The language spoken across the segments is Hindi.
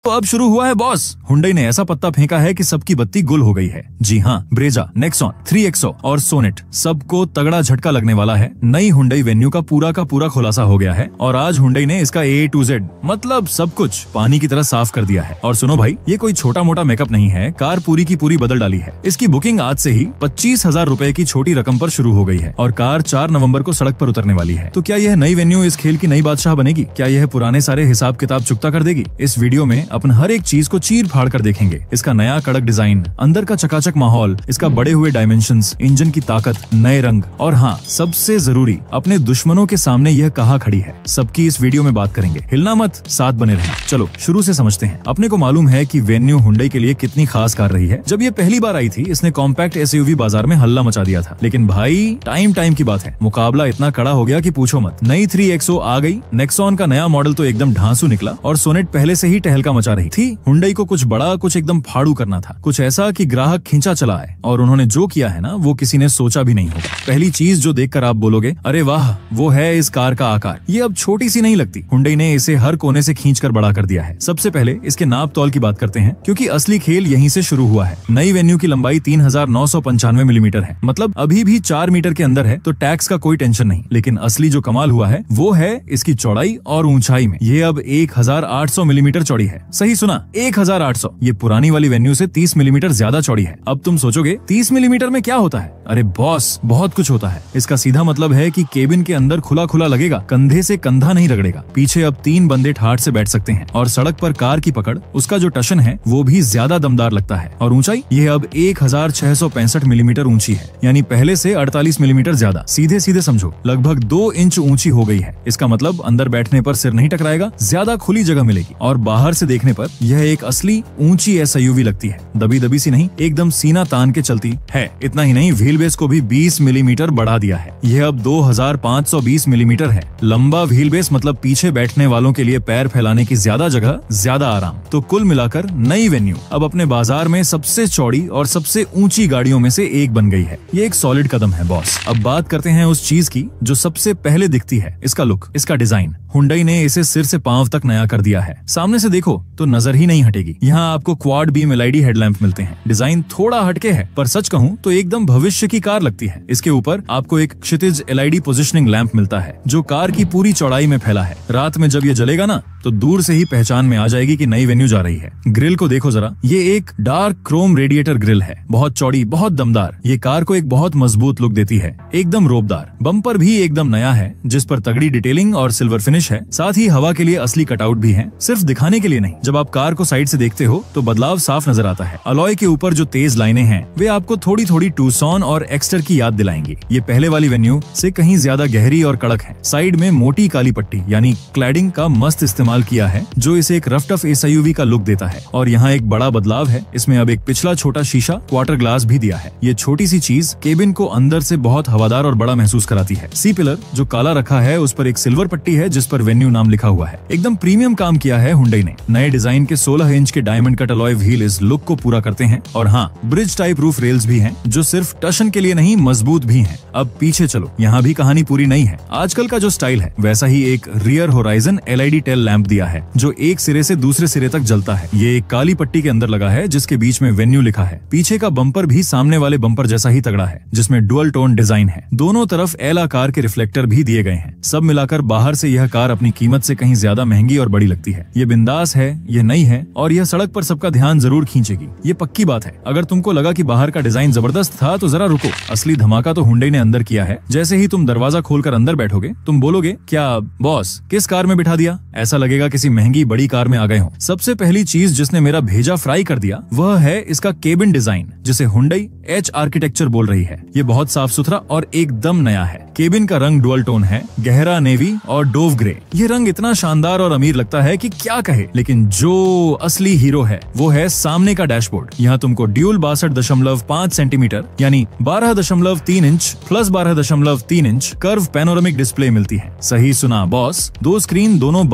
तो अब शुरू हुआ है बॉस। हुंडई ने ऐसा पत्ता फेंका है कि सबकी बत्ती गुल हो गई है। जी हाँ, ब्रेजा, नेक्सॉन, 3XO और सोनेट सबको तगड़ा झटका लगने वाला है। नई हुंडई वेन्यू का पूरा खुलासा हो गया है और आज हुंडई ने इसका A to Z मतलब सब कुछ पानी की तरह साफ कर दिया है। और सुनो भाई, ये कोई छोटा मोटा मेकअप नहीं है, कार पूरी की पूरी बदल डाली है। इसकी बुकिंग आज से ही 25,000 रुपए की छोटी रकम पर शुरू हो गई है और कार 4 नवंबर को सड़क पर उतरने वाली है। तो क्या यह नई वेन्यू इस खेल की नई बादशाह बनेगी? क्या यह पुराने सारे हिसाब किताब चुकता कर देगी? इस वीडियो में अपन हर एक चीज को चीर फाड़ कर देखेंगे। इसका नया कड़क डिजाइन, अंदर का चकाचक माहौल, इसका बड़े हुए डायमेंशंस, इंजन की ताकत, नए रंग और हाँ, सबसे जरूरी, अपने दुश्मनों के सामने यह कहाँ खड़ी है, सबकी इस वीडियो में बात करेंगे। हिलना मत, साथ बने रहना। चलो शुरू से समझते हैं। अपने को मालूम है कि वेन्यू हुंडई के लिए कितनी खास कार रही है। जब ये पहली बार आई थी, इसने कॉम्पैक्ट SUV बाजार में हल्ला मचा दिया था। लेकिन भाई टाइम की बात है, मुकाबला इतना कड़ा हो गया कि पूछो मत। नई 3XO आ गई, नेक्सॉन का नया मॉडल तो एकदम ढांसू निकला और सोनेट पहले से ही टहलका मचा रही थी। हुंडई को कुछ बड़ा, कुछ एकदम फाड़ू करना था, कुछ ऐसा कि ग्राहक खींचा चला है। और उन्होंने जो किया है ना, वो किसी ने सोचा भी नहीं होगा। पहली चीज जो देखकर आप बोलोगे अरे वाह, वो है इस कार का आकार। ये अब छोटी सी नहीं लगती, हुंडई ने इसे हर कोने से खींचकर बड़ा कर दिया है। सबसे पहले इसके नाप तौल की बात करते हैं, क्योंकि असली खेल यहीं से शुरू हुआ है। नई वेन्यू की लंबाई 3995 मिलीमीटर है, मतलब अभी भी 4 मीटर के अंदर है, तो टैक्स का कोई टेंशन नहीं। लेकिन असली जो कमाल हुआ है वो है इसकी चौड़ाई और ऊंचाई में। ये अब 1800 मिलीमीटर चौड़ी है। सही सुना, 1800। ये पुरानी वाली वेन्यू से 30 मिलीमीटर ज्यादा चौड़ी है। अब तुम सोचोगे 30 मिलीमीटर में क्या होता है? अरे बॉस, बहुत कुछ होता है। इसका सीधा मतलब है कि केबिन के अंदर खुला खुला लगेगा, कंधे से कंधा नहीं रगड़ेगा। पीछे अब 3 बंदे ठाठ से बैठ सकते हैं और सड़क पर कार की पकड़, उसका जो टशन है वो भी ज्यादा दमदार लगता है। और ऊंचाई, ये अब 1665 मिलीमीटर ऊंची है, यानी पहले से 48 मिलीमीटर ज्यादा। सीधे सीधे समझो, लगभग 2 इंच ऊंची हो गई है। इसका मतलब अंदर बैठने पर सिर नहीं टकराएगा, ज्यादा खुली जगह मिलेगी और बाहर से देखने पर यह एक असली ऊंची SUV लगती है। दबी दबी सी नहीं, एकदम सीना तान के चलती है। इतना ही नहीं, व्हील बेस को भी 20 मिलीमीटर बढ़ा दिया है। यह अब 2520 मिलीमीटर है। लंबा व्हील बेस मतलब पीछे बैठने वालों के लिए पैर फैलाने की ज्यादा जगह, ज्यादा आराम। तो कुल मिलाकर नई वेन्यू अब अपने बाजार में सबसे चौड़ी और सबसे ऊंची गाड़ियों में से एक बन गई है। ये एक सॉलिड कदम है बॉस। अब बात करते हैं उस चीज की जो सबसे पहले दिखती है, इसका लुक, इसका डिजाइन। हुंडई ने इसे सिर से पांव तक नया कर दिया है। सामने से देखो तो नजर ही नहीं हटेगी। यहाँ आपको क्वाड बीम LED हेडलैम्प मिलते हैं। डिजाइन थोड़ा हटके है, पर सच कहूँ तो एकदम भविष्य की कार लगती है। इसके ऊपर आपको एक क्षितिज LED पोजिशनिंग लैंप मिलता है, जो कार की पूरी चौड़ाई में फैला है। रात में जब ये जलेगा ना, तो दूर से ही पहचान में आ जाएगी कि नई वेन्यू जा रही है। ग्रिल को देखो जरा, ये एक डार्क क्रोम रेडिएटर ग्रिल है, बहुत चौड़ी, बहुत दमदार। ये कार को एक बहुत मजबूत लुक देती है, एकदम रोबदार। बम्पर भी एकदम नया है, जिस पर तगड़ी डिटेलिंग और सिल्वर फिनिश है। साथ ही हवा के लिए असली कटआउट भी है, सिर्फ दिखाने के लिए नहीं। जब आप कार को साइड से देखते हो तो बदलाव साफ नजर आता है। अलॉय के ऊपर जो तेज लाइनें हैं, वे आपको थोड़ी थोड़ी टूसॉन और एक्स्टर की याद दिलाएंगी। ये पहले वाली वेन्यू से कहीं ज्यादा गहरी और कड़क है। साइड में मोटी काली पट्टी यानी क्लैडिंग का मस्त इस्तेमाल किया है, जो इसे एक रफ टफ SUV का लुक देता है। और यहाँ एक बड़ा बदलाव है, इसमें अब एक पिछला छोटा शीशा क्वार्टर ग्लास भी दिया है। ये छोटी सी चीज केबिन को अंदर से बहुत हवादार और बड़ा महसूस कराती है। सी पिलर जो काला रखा है, उस पर एक सिल्वर पट्टी है जिस पर वेन्यू नाम लिखा हुआ है। एकदम प्रीमियम काम किया है हुंडई ने। नए डिजाइन के 16 इंच के डायमंड कट अलॉय व्हील इस लुक को पूरा करते हैं। और हाँ, ब्रिज टाइप रूफ रेल्स भी हैं, जो सिर्फ टशन के लिए नहीं, मजबूत भी हैं। अब पीछे चलो, यहाँ भी कहानी पूरी नहीं है। आजकल का जो स्टाइल है, वैसा ही एक rear horizon LED tail lamp दिया है, जो एक सिरे से दूसरे सिरे तक जलता है। ये एक काली पट्टी के अंदर लगा है, जिसके बीच में वेन्यू लिखा है। पीछे का बम्पर भी सामने वाले बम्पर जैसा ही तगड़ा है, जिसमें डुअल टोन डिजाइन है। दोनों तरफ एल आकार के रिफ्लेक्टर भी दिए गए हैं। सब मिलाकर बाहर से यह कार अपनी कीमत से कहीं ज्यादा महंगी और बड़ी लगती है। ये बिंदास है, ये नई है और यह सड़क पर सबका ध्यान जरूर खींचेगी। ये पक्की बात है। अगर तुमको लगा कि बाहर का डिजाइन जबरदस्त था, तो जरा रुको, असली धमाका तो हुंडई ने अंदर किया है। जैसे ही तुम दरवाजा खोलकर अंदर बैठोगे, तुम बोलोगे, क्या बॉस किस कार में बिठा दिया? ऐसा लगेगा किसी महंगी बड़ी कार में आ गए हो। सबसे पहली चीज जिसने मेरा भेजा फ्राई कर दिया, वह है इसका केबिन डिजाइन, जिसे हुंडई H आर्किटेक्चर बोल रही है। ये बहुत साफ सुथरा और एकदम नया है। केबिन का रंग डुअल टोन है, गहरा नेवी और डोव ग्रे। ये रंग इतना शानदार और अमीर लगता है कि क्या कहे। लेकिन जो असली हीरो है, वो है सामने का डैशबोर्ड। यहाँ तुमको ड्यूल 62.5 सेंटीमीटर यानी 12.3 inch plus 12.3 inch curve panoramic display मिलती है। सही सुना बॉस, 2 स्क्रीन दोनों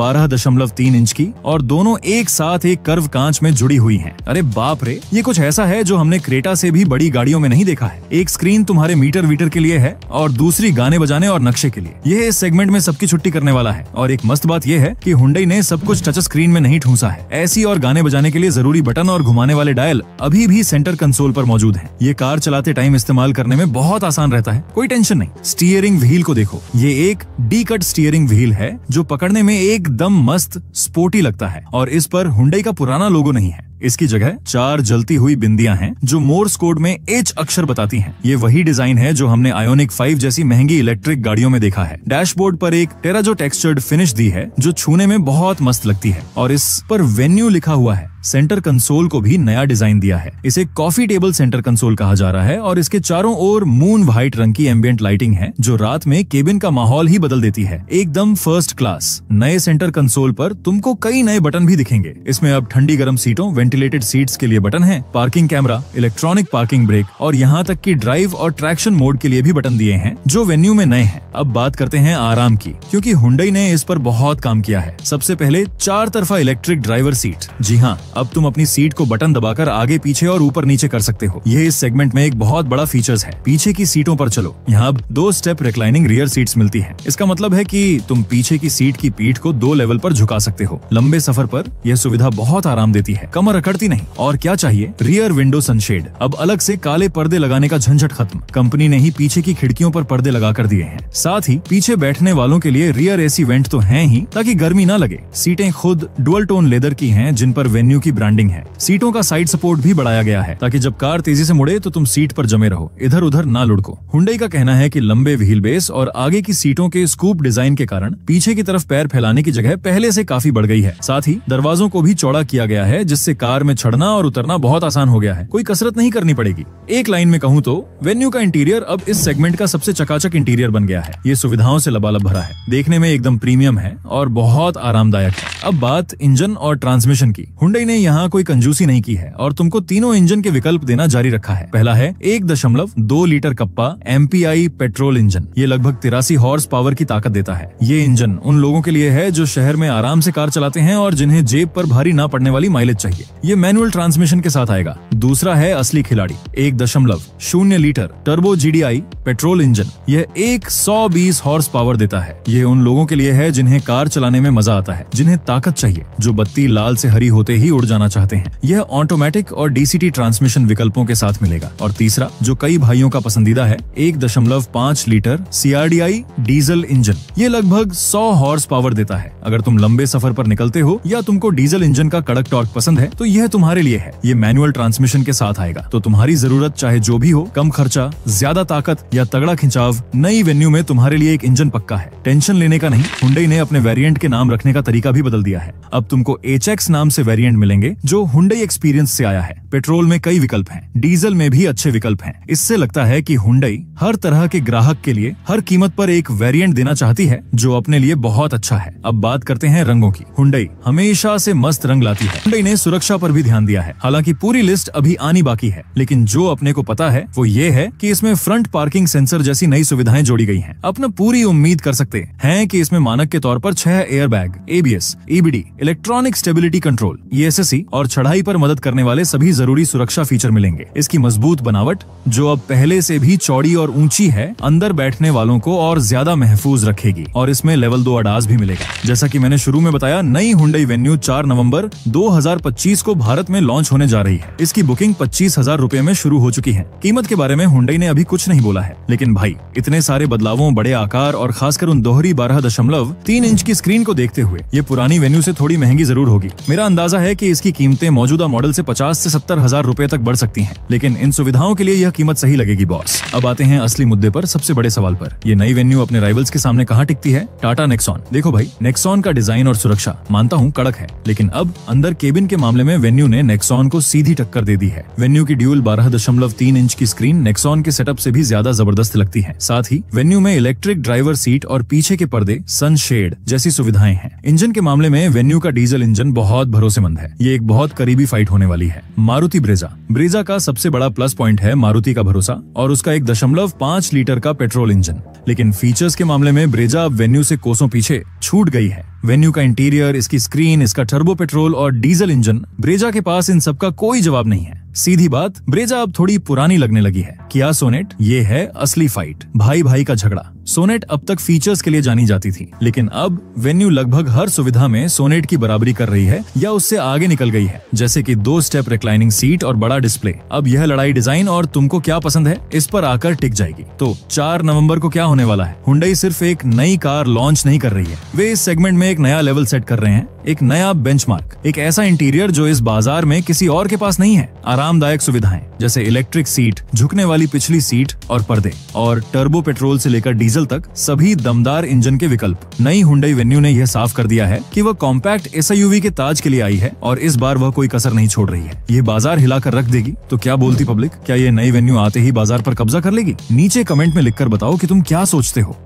1.3 इंच की और दोनों एक साथ एक कर्व कांच में जुड़ी हुई हैं। अरे बाप रे, ये कुछ ऐसा है जो हमने क्रेटा से भी बड़ी गाड़ियों में नहीं देखा है। एक स्क्रीन तुम्हारे मीटर वीटर के लिए है और दूसरी गाने बजाने और नक्शे के लिए। यह इस सेगमेंट में सबकी छुट्टी करने वाला है। और एक मस्त बात यह है कि हुंडई ने सब कुछ टच स्क्रीन में नहीं ठूंसा है। ऐसी और गाने बजाने के लिए जरूरी बटन और घुमाने वाले डायल अभी भी सेंटर कंसोल पर मौजूद हैं। ये कार चलाते टाइम इस्तेमाल करने में बहुत आसान रहता है, कोई टेंशन नहीं। स्टीयरिंग व्हील को देखो, ये एक डी कट स्टीयरिंग व्हील है जो पकड़ने में एकदम मस्त स्पोर्टी लगता है और इस पर हुंडई का पुराना लोगो नहीं है। इसकी जगह 4 जलती हुई बिंदियां हैं जो मोर्स कोड में H अक्षर बताती हैं। ये वही डिजाइन है जो हमने आयोनिक 5 जैसी महंगी इलेक्ट्रिक गाड़ियों में देखा है। डैशबोर्ड पर एक टेराजो टेक्सचर्ड फिनिश दी है जो छूने में बहुत मस्त लगती है और इस पर वेन्यू लिखा हुआ है। सेंटर कंसोल को भी नया डिजाइन दिया है। इसे कॉफी टेबल सेंटर कंसोल कहा जा रहा है और इसके चारों ओर मून व्हाइट रंग की एम्बिएंट लाइटिंग है जो रात में केबिन का माहौल ही बदल देती है। एकदम फर्स्ट क्लास। नए सेंटर कंसोल पर तुमको कई नए बटन भी दिखेंगे। इसमें अब ठंडी गर्म सीटों, वेंटिलेटेड सीट्स के लिए बटन है, parking camera, electronic parking brake और यहाँ तक कि ड्राइव और ट्रैक्शन मोड के लिए भी बटन दिए हैं जो वेन्यू में नए हैं। अब बात करते हैं आराम की, क्योंकि हुंडई ने इस पर बहुत काम किया है। सबसे पहले 4 तरफा इलेक्ट्रिक ड्राइवर सीट। जी हाँ, अब तुम अपनी सीट को बटन दबाकर आगे पीछे और ऊपर नीचे कर सकते हो। यह इस सेगमेंट में एक बहुत बड़ा फीचर्स है। पीछे की सीटों पर चलो, यहाँ अब 2 स्टेप रिक्लाइनिंग रियर सीट्स मिलती हैं। इसका मतलब है कि तुम पीछे की सीट की पीठ को 2 लेवल पर झुका सकते हो। लंबे सफर पर यह सुविधा बहुत आराम देती है, कमर अकड़ती नहीं। और क्या चाहिए, रियर विंडो सनशेड। अब अलग से काले पर्दे लगाने का झंझट खत्म। कंपनी ने ही पीछे की खिड़कियों पर पर्दे लगा कर दिए हैं। साथ ही पीछे बैठने वालों के लिए रियर एसी वेंट तो है ही, ताकि गर्मी ना लगे। सीटें खुद डुअल टोन लेदर की हैं जिन पर वेन्यू की ब्रांडिंग है। सीटों का साइड सपोर्ट भी बढ़ाया गया है ताकि जब कार तेजी से मुड़े तो तुम सीट पर जमे रहो, इधर उधर ना लुढ़को। हुंडई का कहना है कि लंबे व्हील बेस और आगे की सीटों के स्कूप डिजाइन के कारण पीछे की तरफ पैर फैलाने की जगह पहले से काफी बढ़ गई है। साथ ही दरवाजों को भी चौड़ा किया गया है जिससे कार में चढ़ना और उतरना बहुत आसान हो गया है। कोई कसरत नहीं करनी पड़ेगी। एक लाइन में कहूँ तो वेन्यू का इंटीरियर अब इस सेगमेंट का सबसे चकाचक इंटीरियर बन गया है। ये सुविधाओं से लबालब भरा है, देखने में एकदम प्रीमियम है और बहुत आरामदायक है। अब बात इंजन और ट्रांसमिशन की। हुंडई ने यहाँ कोई कंजूसी नहीं की है और तुमको तीनों इंजन के विकल्प देना जारी रखा है। पहला है 1.2 litre kappa MPI petrol engine. ये लगभग 83 हॉर्स पावर की ताकत देता है। ये इंजन उन लोगों के लिए है जो शहर में आराम से कार चलाते हैं और जिन्हें जेब पर भारी ना पड़ने वाली माइलेज चाहिए। ये मैनुअल ट्रांसमिशन के साथ आएगा। दूसरा है असली खिलाड़ी, 1.0 litre turbo GDI petrol engine. यह 120 हॉर्स पावर देता है। ये उन लोगों के लिए है जिन्हें कार चलाने में मजा आता है, जिन्हें ताकत चाहिए, जो बत्ती लाल से हरी होते ही उड़ जाना चाहते हैं। यह ऑटोमेटिक और DCT ट्रांसमिशन विकल्पों के साथ मिलेगा। और तीसरा, जो कई भाइयों का पसंदीदा है, 1.5 लीटर CRDI डीजल इंजन। ये लगभग 100 हॉर्स पावर देता है। अगर तुम लंबे सफर पर निकलते हो या तुमको डीजल इंजन का कड़क टॉर्क पसंद है तो यह तुम्हारे लिए है। ये मैनुअल ट्रांसमिशन के साथ आएगा, तो तुम्हारी जरूरत चाहे जो भी हो, कम खर्चा, ज्यादा ताकत या तगड़ा खिंचाव, नई वेन्यू में तुम्हारे लिए एक इंजन पक्का है। टेंशन लेने का नहीं। हुंडई ने अपने वेरिएंट के नाम रखने का तरीका भी बदल दिया है। अब तुमको HX नाम से वेरिएंट मिलेंगे जो हुंडई एक्सपीरियंस से आया है। पेट्रोल में कई विकल्प हैं, डीजल में भी अच्छे विकल्प हैं। इससे लगता है कि हुंडई हर तरह के ग्राहक के लिए हर कीमत पर एक वेरिएंट देना चाहती है जो अपने लिए बहुत अच्छा है। अब बात करते हैं रंगों की। हुंडई हमेशा से मस्त रंग लाती है। हुंडई ने सुरक्षा पर भी ध्यान दिया है। हालांकि पूरी लिस्ट अभी आनी बाकी है, लेकिन जो अपने को पता है वो ये है कि इसमें फ्रंट पार्किंग सेंसर जैसी नई सुविधाएं जोड़ी गई हैं। अपना पूरी उम्मीद कर सकते हैं कि इसमें मानक के तौर पर 6 airbag, ABS, EBD, electronic stability control, ESC और चढ़ाई पर मदद करने वाले सभी जरूरी सुरक्षा फीचर मिलेंगे। इसकी मजबूत बनावट, जो अब पहले से भी चौड़ी और ऊंची है, अंदर बैठने वालों को और ज्यादा महफूज रखेगी। और इसमें लेवल 2 ADAS भी मिलेगा। जैसा कि मैंने शुरू में बताया, नई हुंडई वेन्यू 4 नवंबर 2025 को भारत में लॉन्च होने जा रही है। इसकी बुकिंग 25,000 रुपए में शुरू हो चुकी है। कीमत के बारे में हुंडई ने अभी कुछ नहीं बोला है, लेकिन भाई इतने सारे बदलावों, बड़े आकार और खासकर उन दोहरी 12.3 इंच की स्क्रीन को देखते हुए ये पुरानी वेन्यू से थोड़ी महंगी जरूर होगी। मेरा अंदाजा है कि इसकी कीमतें मौजूदा मॉडल से 50 से 70 हजार रुपए तक बढ़ सकती हैं, लेकिन इन सुविधाओं के लिए यह कीमत सही लगेगी बॉस। अब आते हैं असली मुद्दे पर, सबसे बड़े सवाल पर। ये नई वेन्यू अपने राइवल्स के सामने कहां टिकती है? टाटा नेक्सॉन। देखो भाई, नेक्सॉन का डिजाइन और सुरक्षा मानता हूं कड़क है, लेकिन अब अंदर केबिन के मामले में वेन्यू ने नेक्सॉन को सीधी टक्कर दे दी है। वेन्यू की ड्यूल 12.3 इंच की स्क्रीन नेक्सॉन के सेटअप से भी ज्यादा जबरदस्त लगती है। साथ ही वेन्यू में इलेक्ट्रिक ड्राइवर सीट और पीछे के पर्दे, सनशेड जैसी सुविधाएं हैं। इंजन के मामले में वेन्यू का डीजल इंजन बहुत भरोसेमंद है। ये एक बहुत करीबी फाइट होने वाली है। मारुति ब्रेजा। ब्रेजा का सबसे बड़ा प्लस पॉइंट है मारुति का भरोसा और उसका 1.5 लीटर का पेट्रोल इंजन। लेकिन फीचर्स के मामले में ब्रेजा अब वेन्यू से कोसों पीछे छूट गई है। वेन्यू का इंटीरियर, इसकी स्क्रीन, इसका टर्बो पेट्रोल और डीजल इंजन, ब्रेजा के पास इन सब का कोई जवाब नहीं है। सीधी बात, ब्रेजा अब थोड़ी पुरानी लगने लगी है। किया सोनेट, ये है असली फाइट, भाई भाई का झगड़ा। सोनेट अब तक फीचर्स के लिए जानी जाती थी, लेकिन अब वेन्यू लगभग हर सुविधा में सोनेट की बराबरी कर रही है या उससे आगे निकल गई है, जैसे कि 2 स्टेप रिक्लाइनिंग सीट और बड़ा डिस्प्ले। अब यह लड़ाई डिजाइन और तुमको क्या पसंद है इस पर आकर टिक जाएगी। तो 4 नवंबर को क्या होने वाला है? हुंडई सिर्फ एक नई कार लॉन्च नहीं कर रही है, वे इस सेगमेंट में एक नया लेवल सेट कर रहे हैं, एक नया बेंचमार्क, एक ऐसा इंटीरियर जो इस बाजार में किसी और के पास नहीं है। आरामदायक सुविधाएं जैसे इलेक्ट्रिक सीट, झुकने वाली पिछली सीट और पर्दे, और टर्बो पेट्रोल से लेकर डीजल तक सभी दमदार इंजन के विकल्प। नई हुंडई वेन्यू ने यह साफ कर दिया है कि वह कॉम्पैक्ट एसयूवी के ताज के लिए आई है और इस बार वह कोई कसर नहीं छोड़ रही है। ये बाजार हिलाकर रख देगी। तो क्या बोलती पब्लिक, क्या ये नई वेन्यू आते ही बाजार पर कब्जा कर लेगी? नीचे कमेंट में लिखकर बताओ कि तुम क्या सोचते हो।